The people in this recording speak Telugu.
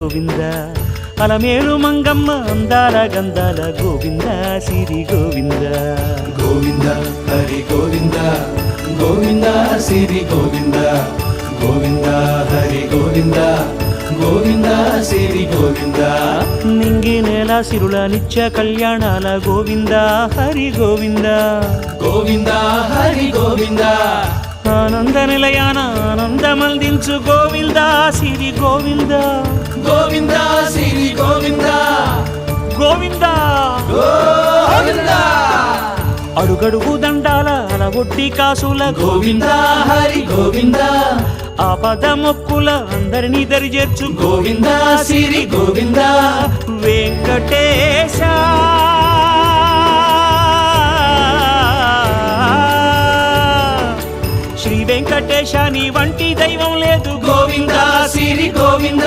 గోవింద అలమేలు మంగమ్మ అందాల గంధాల గోవింద సిరి గోవింద గోవింద హరి గోవింద గోవింద సిరి గోవింద గోవింద హరి గోవింద గోవింద సిరి గోవింద నింగి నేల సిరుల నిత్య కళ్యాణాల గోవింద హరి గోవింద గోవింద హరి గోవింద ఆనంద నిలయాన ఆనందమందించు గోవింద సిరి గోవింద గోవింద సిరి గోవింద గోవింద గోవింద అడుగడుగు దండాల అలవొడ్డి కాసుల గోవింద హరి గోవింద ఆపద మొక్కుల అందరినీ దరిచేర్చు గోవింద సిరి గోవింద వెంకటేశ శ్రీ వెంకటేశ నీ వంటి దైవం లేదు గోవింద సిరి గోవింద